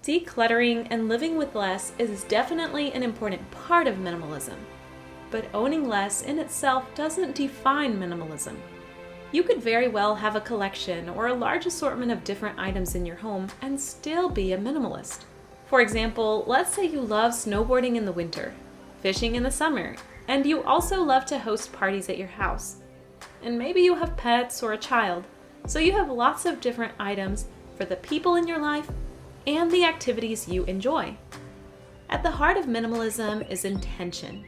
Decluttering and living with less is definitely an important part of minimalism, but owning less in itself doesn't define minimalism. You could very well have a collection or a large assortment of different items in your home and still be a minimalist. For example, let's say you love snowboarding in the winter, fishing in the summer, and you also love to host parties at your house. And maybe you have pets or a child, so you have lots of different items for the people in your life and the activities you enjoy. At the heart of minimalism is intention.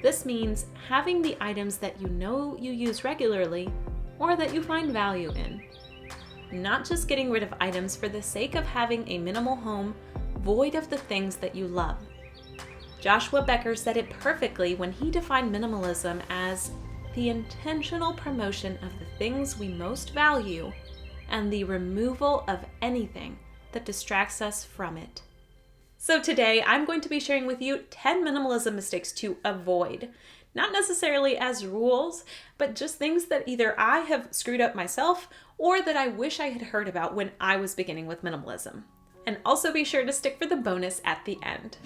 This means having the items that you know you use regularly or that you find value in. Not just getting rid of items for the sake of having a minimal home void of the things that you love. Joshua Becker said it perfectly when he defined minimalism as the intentional promotion of the things we most value and the removal of anything that distracts us from it. So today I'm going to be sharing with you 10 minimalism mistakes to avoid. Not necessarily as rules, but just things that either I have screwed up myself or that I wish I had heard about when I was beginning with minimalism. And also be sure to stick for the bonus at the end.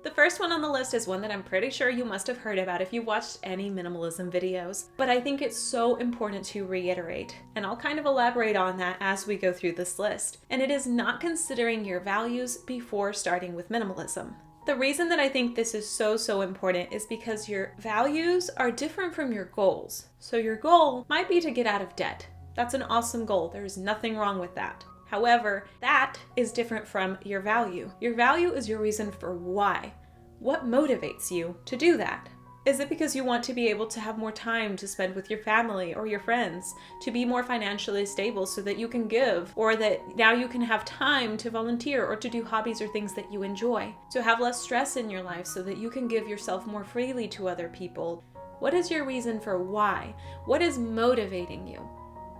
The first one on the list is one that I'm pretty sure you must have heard about if you watched any minimalism videos, but I think it's so important to reiterate, and I'll kind of elaborate on that as we go through this list. And it is not considering your values before starting with minimalism. The reason that I think this is so important is because your values are different from your goals. So your goal might be to get out of debt. That's an awesome goal. There is nothing wrong with that. However, that is different from your value. Your value is your reason for why. What motivates you to do that? Is it because you want to be able to have more time to spend with your family or your friends, to be more financially stable so that you can give, or that now you can have time to volunteer or to do hobbies or things that you enjoy, to have less stress in your life so that you can give yourself more freely to other people? What is your reason for why? What is motivating you?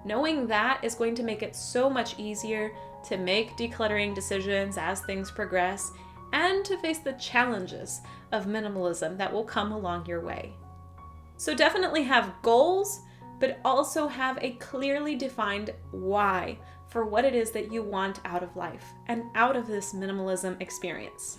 Knowing that is going to make it so much easier to make decluttering decisions as things progress and to face the challenges of minimalism that will come along your way. So definitely have goals, but also have a clearly defined why for what it is that you want out of life and out of this minimalism experience.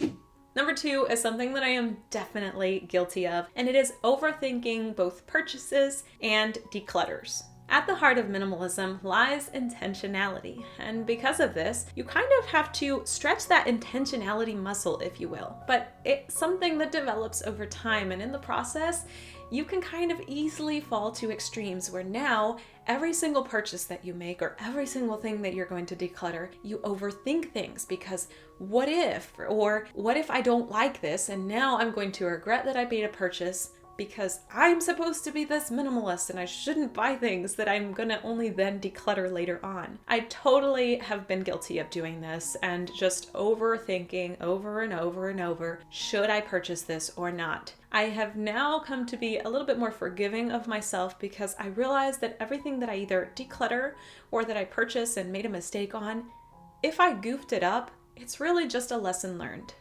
Number 2 is something that I am definitely guilty of, and it is overthinking both purchases and declutters. At the heart of minimalism lies intentionality, and because of this, you kind of have to stretch that intentionality muscle, if you will. But it's something that develops over time, and in the process, you can kind of easily fall to extremes where now every single purchase that you make or every single thing that you're going to declutter, you overthink things because what if I don't like this and now I'm going to regret that I made a purchase because I'm supposed to be this minimalist and I shouldn't buy things that I'm gonna only then declutter later on. I totally have been guilty of doing this and just overthinking over and over and over, should I purchase this or not? I have now come to be a little bit more forgiving of myself because I realize that everything that I either declutter or that I purchase and made a mistake on, if I goofed it up, it's really just a lesson learned.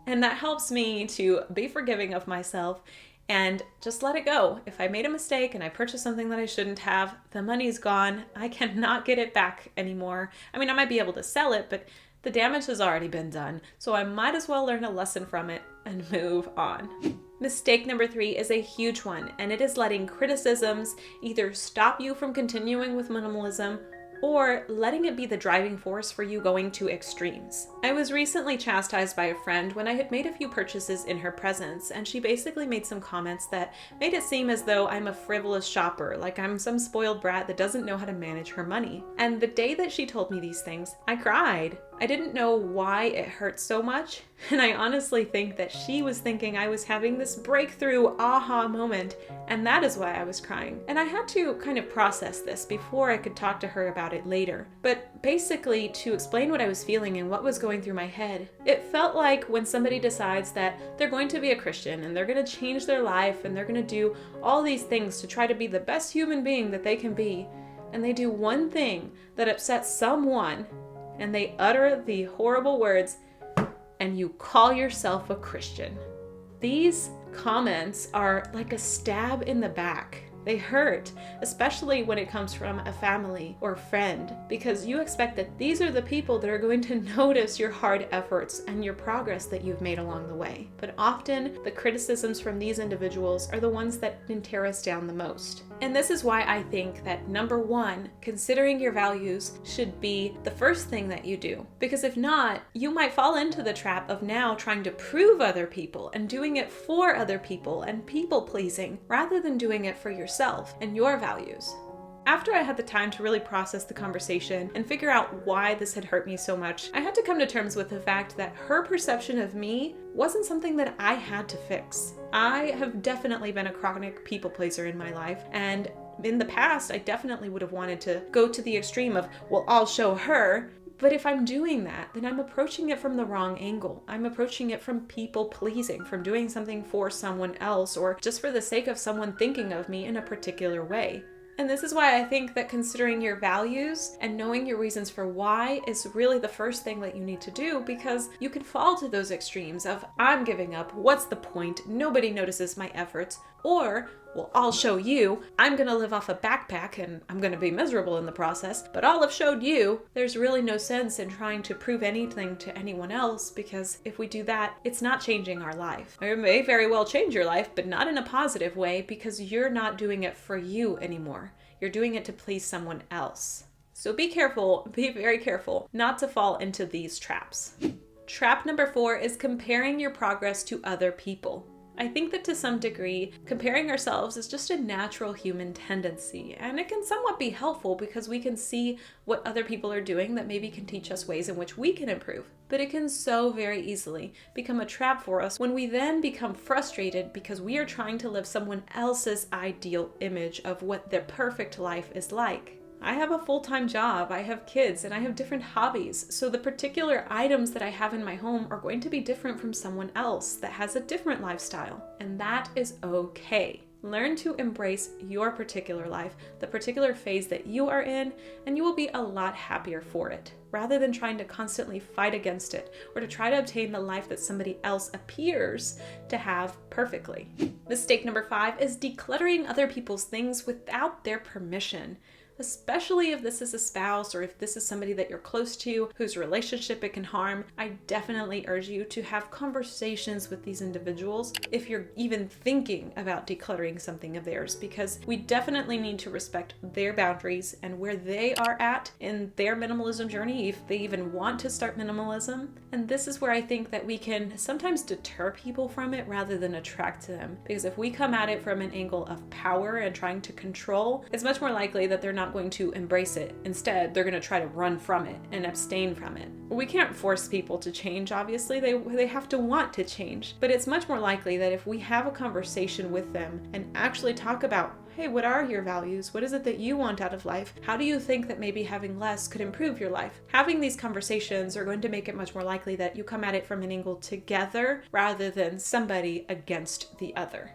And that helps me to be forgiving of myself and just let it go. If I made a mistake and I purchased something that I shouldn't have, the money's gone. I cannot get it back anymore. I mean, I might be able to sell it, but the damage has already been done. So I might as well learn a lesson from it and move on. Mistake number 3 is a huge one, and it is letting criticisms either stop you from continuing with minimalism or letting it be the driving force for you going to extremes. I was recently chastised by a friend when I had made a few purchases in her presence, and she basically made some comments that made it seem as though I'm a frivolous shopper, like I'm some spoiled brat that doesn't know how to manage her money. And the day that she told me these things, I cried. I didn't know why it hurt so much, and I honestly think that she was thinking I was having this breakthrough aha moment, and that is why I was crying. And I had to kind of process this before I could talk to her about it later. But basically, to explain what I was feeling and what was going through my head, it felt like when somebody decides that they're going to be a Christian and they're going to change their life and they're going to do all these things to try to be the best human being that they can be, and they do one thing that upsets someone, and they utter the horrible words, and you call yourself a Christian. These comments are like a stab in the back. They hurt, especially when it comes from a family or friend, because you expect that these are the people that are going to notice your hard efforts and your progress that you've made along the way. But often, the criticisms from these individuals are the ones that can tear us down the most. And this is why I think that number one, considering your values should be the first thing that you do. Because if not, you might fall into the trap of now trying to prove other people and doing it for other people and people pleasing rather than doing it for yourself and your values. After I had the time to really process the conversation and figure out why this had hurt me so much, I had to come to terms with the fact that her perception of me wasn't something that I had to fix. I have definitely been a chronic people pleaser in my life, and in the past, I definitely would have wanted to go to the extreme of, well, I'll show her. But if I'm doing that, then I'm approaching it from the wrong angle. I'm approaching it from people pleasing, from doing something for someone else, or just for the sake of someone thinking of me in a particular way. And this is why I think that considering your values and knowing your reasons for why is really the first thing that you need to do, because you can fall to those extremes of, I'm giving up, what's the point, nobody notices my efforts, or, well, I'll show you, I'm gonna live off a backpack and I'm gonna be miserable in the process, but I'll have showed you. There's really no sense in trying to prove anything to anyone else, because if we do that, it's not changing our life. It may very well change your life, but not in a positive way, because you're not doing it for you anymore. You're doing it to please someone else. So be careful, be very careful not to fall into these traps. Trap number 4 is comparing your progress to other people. I think that to some degree, comparing ourselves is just a natural human tendency, and it can somewhat be helpful because we can see what other people are doing that maybe can teach us ways in which we can improve. But it can so very easily become a trap for us when we then become frustrated because we are trying to live someone else's ideal image of what their perfect life is like. I have a full-time job, I have kids, and I have different hobbies, so the particular items that I have in my home are going to be different from someone else that has a different lifestyle, and that is okay. Learn to embrace your particular life, the particular phase that you are in, and you will be a lot happier for it, rather than trying to constantly fight against it or to try to obtain the life that somebody else appears to have perfectly. Mistake number 5 is decluttering other people's things without their permission. Especially if this is a spouse or if this is somebody that you're close to, whose relationship it can harm, I definitely urge you to have conversations with these individuals if you're even thinking about decluttering something of theirs, because we definitely need to respect their boundaries and where they are at in their minimalism journey, if they even want to start minimalism. And this is where I think that we can sometimes deter people from it rather than attract them, because if we come at it from an angle of power and trying to control, it's much more likely that they're not going to embrace it. Instead, they're going to try to run from it and abstain from it. We can't force people to change, obviously. They have to want to change. But it's much more likely that if we have a conversation with them and actually talk about, hey, what are your values? What is it that you want out of life? How do you think that maybe having less could improve your life? Having these conversations are going to make it much more likely that you come at it from an angle together rather than somebody against the other.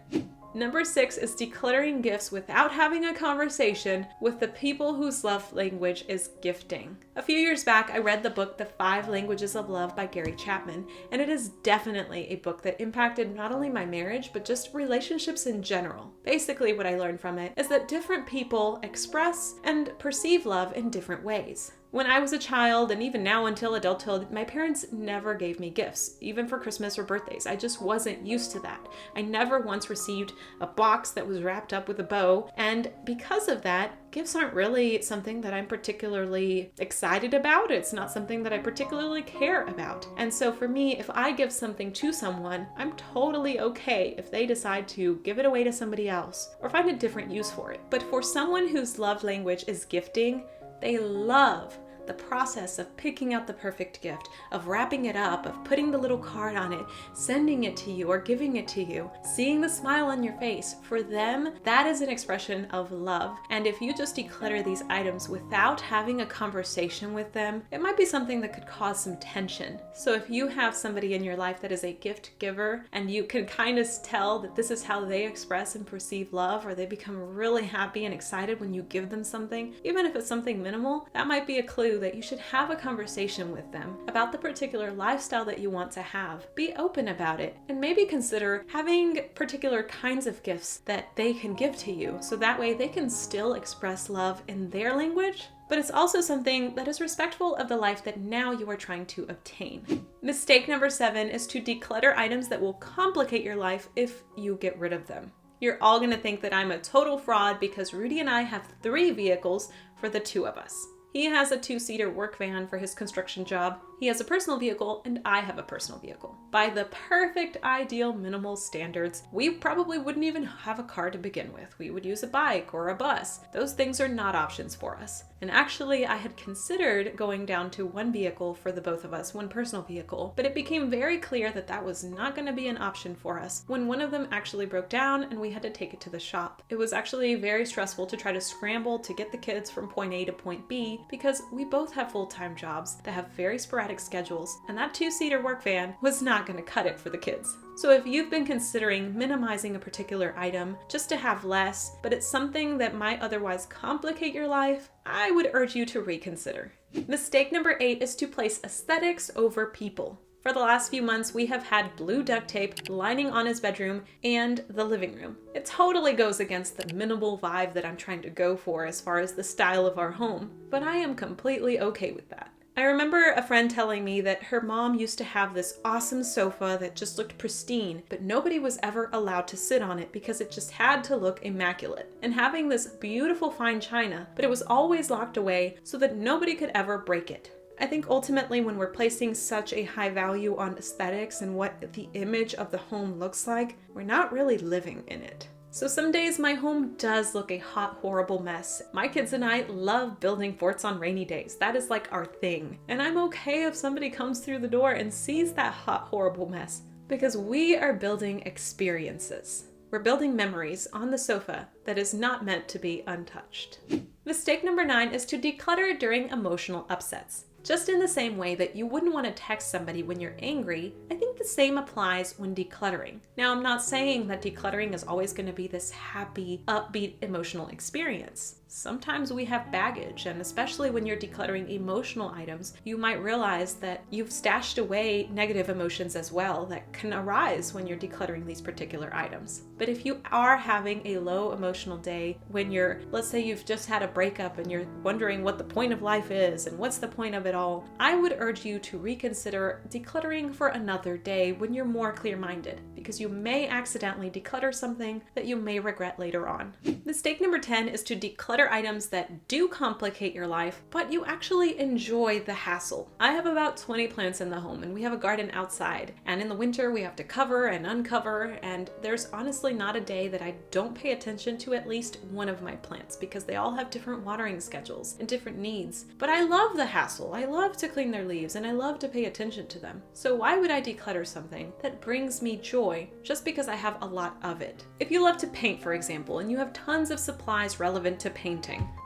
Number 6 is decluttering gifts without having a conversation with the people whose love language is gifting. A few years back, I read the book The 5 Languages of Love by Gary Chapman, and it is definitely a book that impacted not only my marriage, but just relationships in general. Basically, what I learned from it is that different people express and perceive love in different ways. When I was a child, and even now until adulthood, my parents never gave me gifts, even for Christmas or birthdays. I just wasn't used to that. I never once received a box that was wrapped up with a bow, and because of that, gifts aren't really something that I'm particularly excited about. It's not something that I particularly care about. And so for me, if I give something to someone, I'm totally okay if they decide to give it away to somebody else or find a different use for it. But for someone whose love language is gifting, they love the process of picking out the perfect gift, of wrapping it up, of putting the little card on it, sending it to you or giving it to you, seeing the smile on your face. For them, that is an expression of love. And if you just declutter these items without having a conversation with them, it might be something that could cause some tension. So if you have somebody in your life that is a gift giver and you can kind of tell that this is how they express and perceive love, or they become really happy and excited when you give them something, even if it's something minimal, that might be a clue you that you should have a conversation with them about the particular lifestyle that you want to have. Be open about it, and maybe consider having particular kinds of gifts that they can give to you, so that way they can still express love in their language, but it's also something that is respectful of the life that now you are trying to obtain. Mistake number 7 is to declutter items that will complicate your life if you get rid of them. You're all gonna think that I'm a total fraud because Rudy and I have 3 vehicles for the 2 of us. He has a 2-seater work van for his construction job. He has a personal vehicle, and I have a personal vehicle. By the perfect ideal minimal standards, we probably wouldn't even have a car to begin with. We would use a bike or a bus. Those things are not options for us. And actually, I had considered going down to 1 vehicle for the both of us, 1 personal vehicle, but it became very clear that that was not going to be an option for us when one of them actually broke down and we had to take it to the shop. It was actually very stressful to try to scramble to get the kids from point A to point B because we both have full-time jobs that have very sporadic schedules, and that 2-seater work van was not going to cut it for the kids. So if you've been considering minimizing a particular item just to have less, but it's something that might otherwise complicate your life, I would urge you to reconsider. Mistake number 8 is to place aesthetics over people. For the last few months, we have had blue duct tape lining on his bedroom and the living room. It totally goes against the minimal vibe that I'm trying to go for as far as the style of our home, but I am completely okay with that. I remember a friend telling me that her mom used to have this awesome sofa that just looked pristine, but nobody was ever allowed to sit on it because it just had to look immaculate. And having this beautiful fine china, but it was always locked away so that nobody could ever break it. I think ultimately when we're placing such a high value on aesthetics and what the image of the home looks like, we're not really living in it. So some days my home does look a hot, horrible mess. My kids and I love building forts on rainy days. That is like our thing. And I'm okay if somebody comes through the door and sees that hot, horrible mess, because we are building experiences. We're building memories on the sofa that is not meant to be untouched. Mistake number 9 is to declutter during emotional upsets. Just in the same way that you wouldn't want to text somebody when you're angry, I think the same applies when decluttering. Now, I'm not saying that decluttering is always going to be this happy, upbeat, emotional experience. Sometimes we have baggage, and especially when you're decluttering emotional items, you might realize that you've stashed away negative emotions as well that can arise when you're decluttering these particular items. But if you are having a low emotional day, when let's say you've just had a breakup and you're wondering what the point of life is and what's the point of it all, I would urge you to reconsider decluttering for another day when you're more clear-minded, because you may accidentally declutter something that you may regret later on. Mistake number 10 is to declutter items that do complicate your life, but you actually enjoy the hassle. I have about 20 plants in the home, and we have a garden outside. And in the winter, we have to cover and uncover, and there's honestly not a day that I don't pay attention to at least one of my plants, because they all have different watering schedules and different needs. But I love the hassle. I love to clean their leaves, and I love to pay attention to them. So why would I declutter something that brings me joy just because I have a lot of it? If you love to paint, for example, and you have tons of supplies relevant to painting,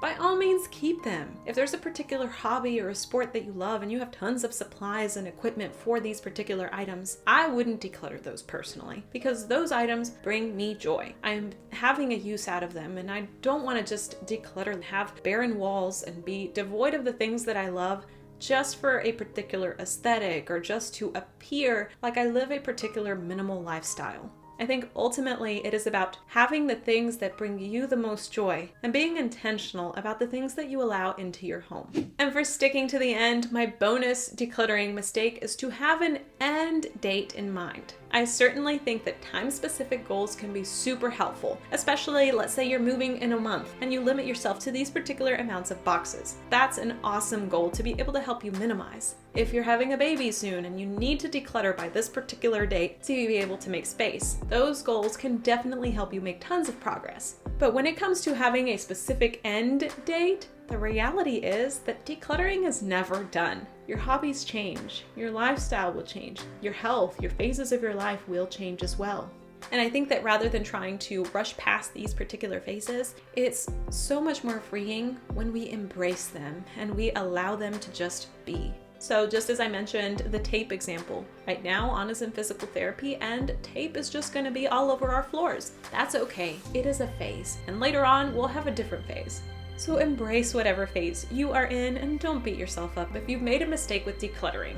by all means keep them. If there's a particular hobby or a sport that you love and you have tons of supplies and equipment for these particular items, I wouldn't declutter those personally, because those items bring me joy. I'm having a use out of them, and I don't want to just declutter and have barren walls and be devoid of the things that I love just for a particular aesthetic or just to appear like I live a particular minimal lifestyle. I think ultimately it is about having the things that bring you the most joy and being intentional about the things that you allow into your home. And for sticking to the end, my bonus decluttering mistake is to have an end date in mind. I certainly think that time-specific goals can be super helpful, especially let's say you're moving in a month and you limit yourself to these particular amounts of boxes. That's an awesome goal to be able to help you minimize. If you're having a baby soon and you need to declutter by this particular date to be able to make space, those goals can definitely help you make tons of progress. But when it comes to having a specific end date, the reality is that decluttering is never done. Your hobbies change, your lifestyle will change, your health, your phases of your life will change as well. And I think that rather than trying to rush past these particular phases, it's so much more freeing when we embrace them and we allow them to just be. So just as I mentioned the tape example, right now Anna's in physical therapy and tape is just going to be all over our floors. That's okay. It is a phase. And later on, we'll have a different phase. So embrace whatever phase you are in and don't beat yourself up if you've made a mistake with decluttering.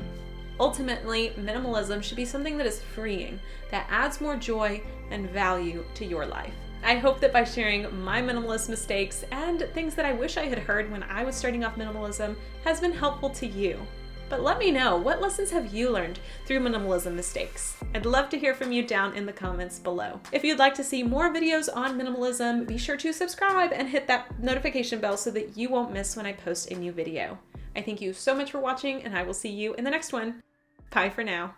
Ultimately, minimalism should be something that is freeing, that adds more joy and value to your life. I hope that by sharing my minimalist mistakes and things that I wish I had heard when I was starting off minimalism has been helpful to you. But let me know, what lessons have you learned through minimalism mistakes? I'd love to hear from you down in the comments below. If you'd like to see more videos on minimalism, be sure to subscribe and hit that notification bell so that you won't miss when I post a new video. I thank you so much for watching, and I will see you in the next one. Bye for now.